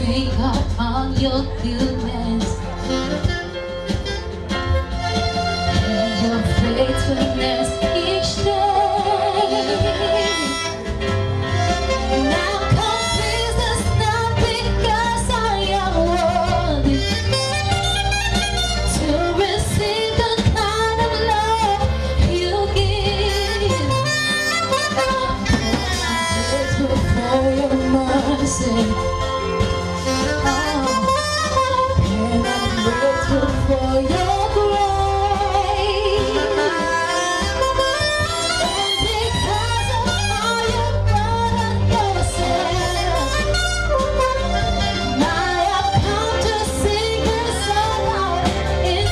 think upon your goodness and your faithfulness each day. Now come please us not because I am worthy to receive the kind of love you give. For your mercy, and I'm grateful for your grace, and because of all you've done and yourself, I have come to sing this song out in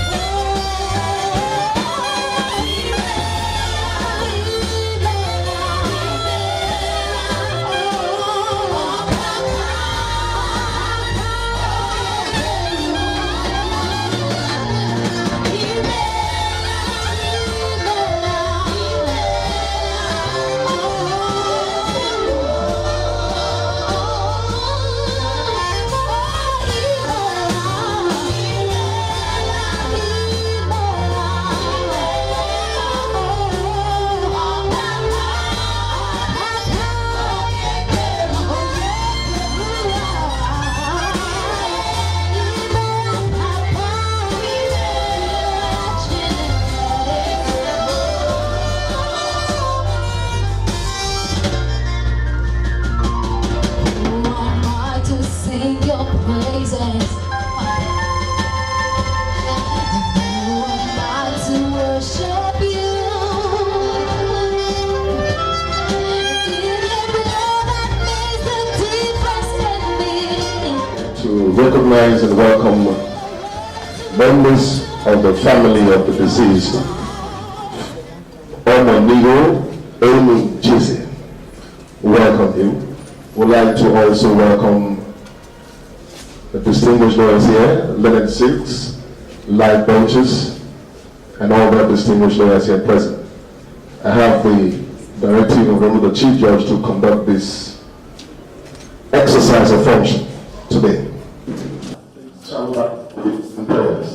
your praises. Who am I to worship you? In your blood that makes the difference in me. To recognize and welcome members of the family of the deceased, Omonigho Eimunjeze. Welcome him. Would like to also welcome the distinguished lawyers here, Leonard Six, live benches, and all the distinguished lawyers here present. I have the directive of the Chief Judge to conduct this exercise of function today. And prayers.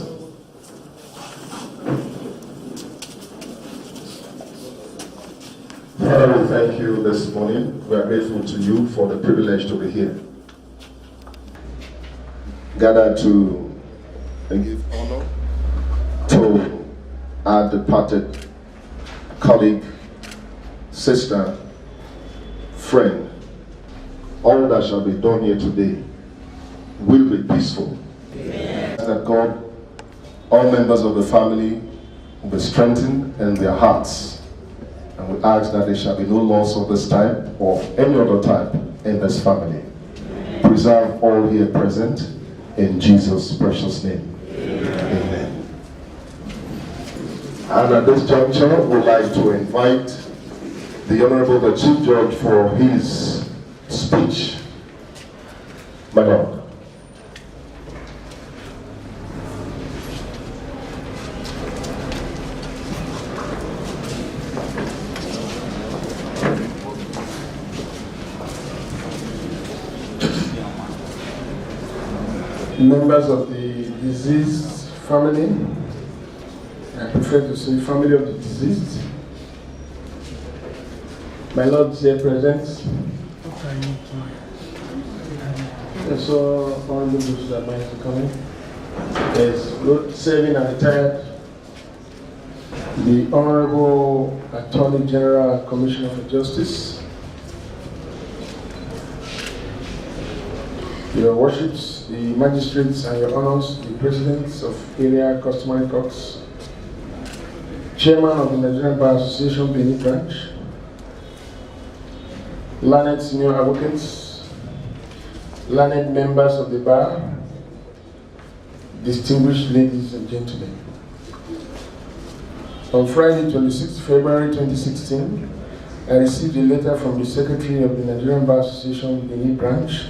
Father, we thank you this morning. We are grateful to you for the privilege to be here. Gathered to give honor to our departed colleague, sister, friend. All that shall be done here today will be peaceful. Amen. That God, all members of the family will be strengthened in their hearts. And we ask that there shall be no loss of this type or any other type in this family. Amen. Preserve all here present in Jesus' precious name. Amen. And at this juncture, we'd like to invite the Honorable Chief Judge for his speech. My Lord. Members of the deceased family, I prefer to say family of the deceased. My Lord here present. Also, honorable those that might be coming. There's both serving and retired. The Honorable Attorney General Commissioner for Justice. Your worships, the magistrates and your honors, the presidents of area customary courts, chairman of the Nigerian Bar Association Benin branch, learned senior advocates, learned members of the bar, distinguished ladies and gentlemen. On Friday, 26 February 2016, I received a letter from the Secretary of the Nigerian Bar Association Benin branch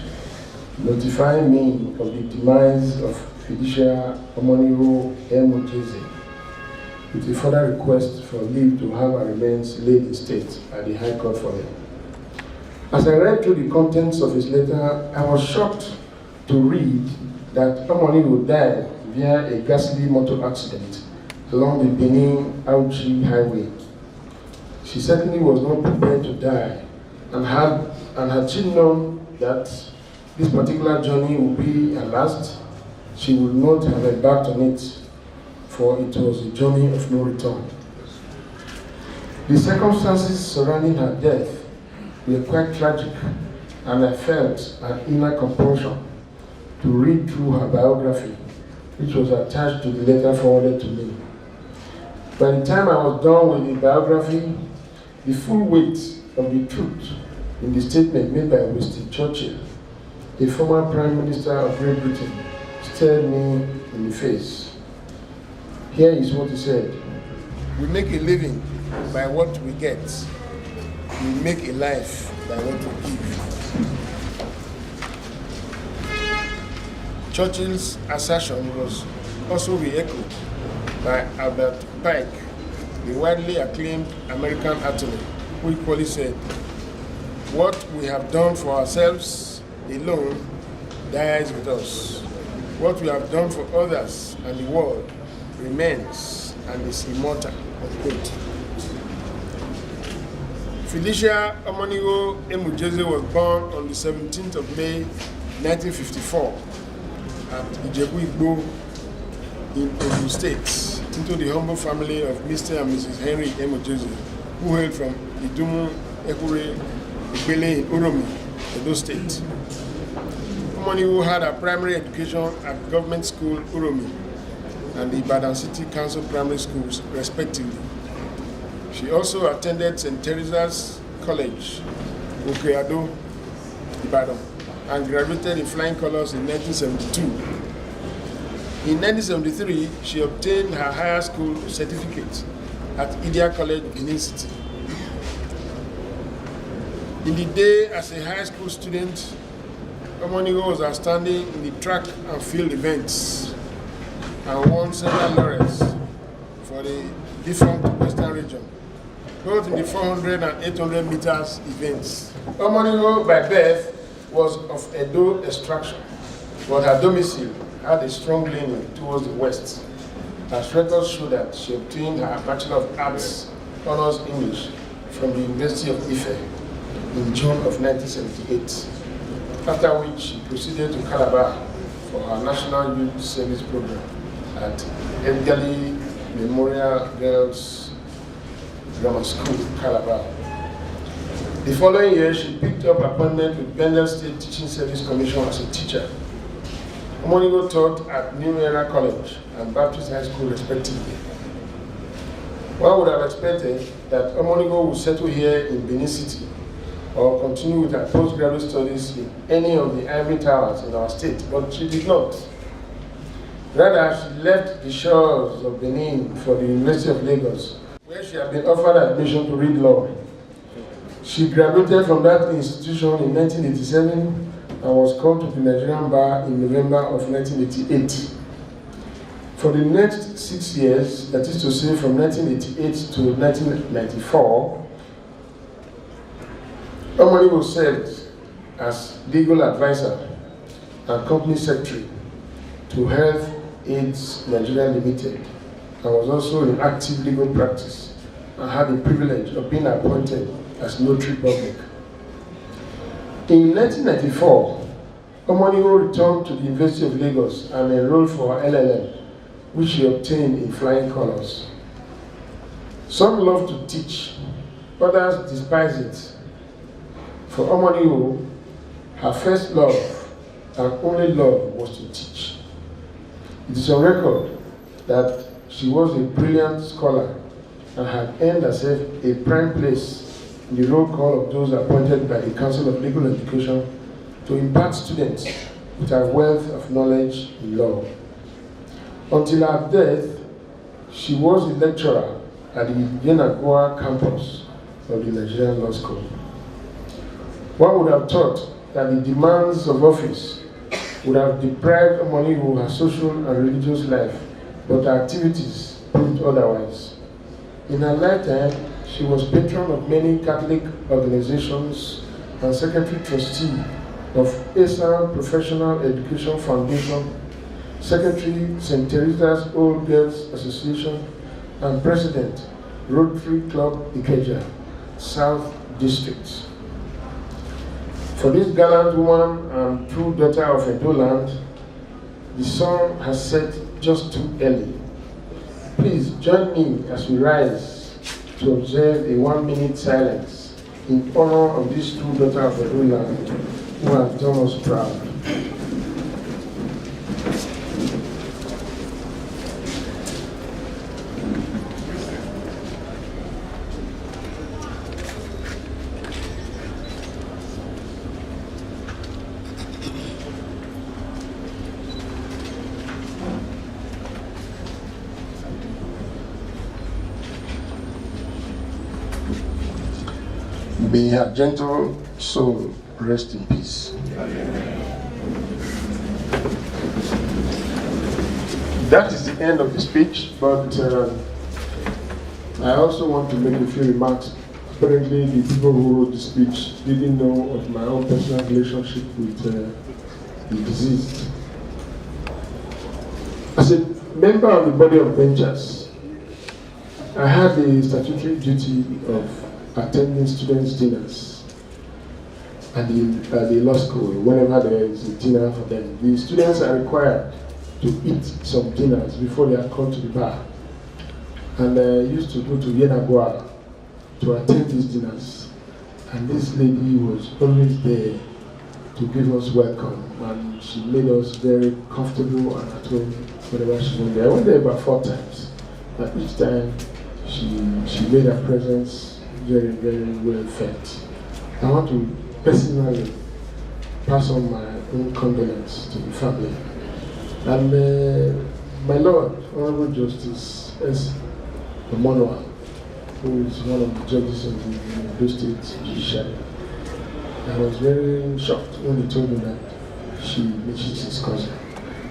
notifying me of the demise of Felicia Omonigho Eimunjeze, with a further request for leave to have her remains laid in state at the High Court for them. As I read through the contents of his letter, I was shocked to read that Omonigho died via a ghastly motor accident along the Benin-Auchi highway. She certainly was not prepared to die, and had she known that this particular journey would be her last, she would not have embarked on it, for it was a journey of no return. The circumstances surrounding her death were quite tragic, and I felt an inner compulsion to read through her biography, which was attached to the letter forwarded to me. By the time I was done with the biography, the full weight of the truth in the statement made by Winston Churchill, a former Prime Minister of Great Britain, stared me in the face. Here is what he said: "We make a living by what we get. We make a life by what we give." Churchill's assertion was also re-echoed by Albert Pike, the widely acclaimed American attorney, who equally said, "What we have done for ourselves alone dies with us. What we have done for others and the world remains and is immortal." Unquote. Felicia Omonigho Eimunjeze was born on the 17th of May, 1954, at Ijebu-Igbo in Ogun State, into the humble family of Mr. and Mrs. Henry Eimunjeze, who hailed from Idumu, Ekure, Ibele in Uromi, Edo State. Omonigho had her primary education at Government School Uromi and the Ibadan City Council Primary Schools, respectively. She also attended St. Teresa's College, Okeado, Ibadan, and graduated in flying colors in 1972. In 1973, she obtained her higher school certificate at Idia College, Benin City. In the day as a high school student, Omonigho was outstanding in the track and field events and won several laurels for the defunct Western region, both in the 400 and 800 meters events. Omonigho, by birth, was of Edo extraction, but her domicile had a strong leaning towards the west, as records show that she obtained her Bachelor of Arts Honours English from the University of Ife in June of 1978, after which she proceeded to Calabar for her National Youth Service Program at Elderly Memorial Girls Grammar School, Calabar. The following year, she picked up appointment with Benin State Teaching Service Commission as a teacher. Omonigho taught at New Era College and Baptist High School, respectively. One would have expected that Omonigho would settle here in Benin City or continue with her postgraduate studies in any of the ivory towers in our state, but she did not. Rather, she left the shores of Benin for the University of Lagos, where she had been offered admission to read law. She graduated from that institution in 1987 and was called to the Nigerian Bar in November of 1988. For the next 6 years, that is to say from 1988 to 1994, Omonigho served as legal advisor and company secretary to Health Aids Nigeria Limited, and was also in active legal practice and had the privilege of being appointed as notary public. In 1994, Omonigho returned to the University of Lagos and enrolled for her LLM, which she obtained in flying colors. Some love to teach, others despise it. For Omonigho, her first love and only love was to teach. It is on record that she was a brilliant scholar and had earned herself a prime place in the roll call of those appointed by the Council of Legal Education to impart students with her wealth of knowledge in law. Until her death, she was a lecturer at the Yenagoa campus of the Nigerian Law School. One would have thought that the demands of office would have deprived Omonigho of her social and religious life, but her activities proved otherwise. In her lifetime, she was patron of many Catholic organizations and secretary trustee of ASAM Professional Education Foundation, Secretary, St. Teresa's Old Girls Association, and President, Rotary Club Ikeja, South District. For this gallant woman and true daughter of Edo land, the sun has set just too early. Please join me as we rise to observe a 1-minute silence in honor of this true daughter of Edo land who has done us proud. May her gentle soul rest in peace. That is the end of the speech, but I also want to make a few remarks. Apparently, the people who wrote the speech didn't know of my own personal relationship with the deceased. As a member of the body of benchers, I had the statutory duty of attending students' dinners at the law school. Whenever there is a dinner for them, the students are required to eat some dinners before they are called to the bar. And I used to go to Yenagua to attend these dinners. And this lady was always there to give us welcome, and she made us very comfortable and at home whenever she went there. I went there about 4 times, and each time she made her presence very, very well felt. I want to personally pass on my own condolence to the family. And my Lord, Honorable Justice S. Omonigho, who is one of the judges of the Edo State Judiciary, I was very shocked when he told me that she's his cousin.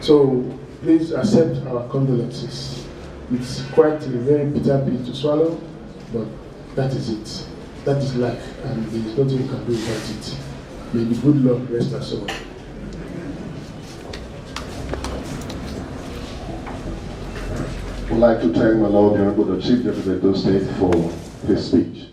So please accept our condolences. It's quite a very bitter pill to swallow, but that is it. That is life, and there is nothing we can do about it. May the good Lord rest us all. I would like to thank my Lord, the Honorable Chief Justice of Edo State, for his speech.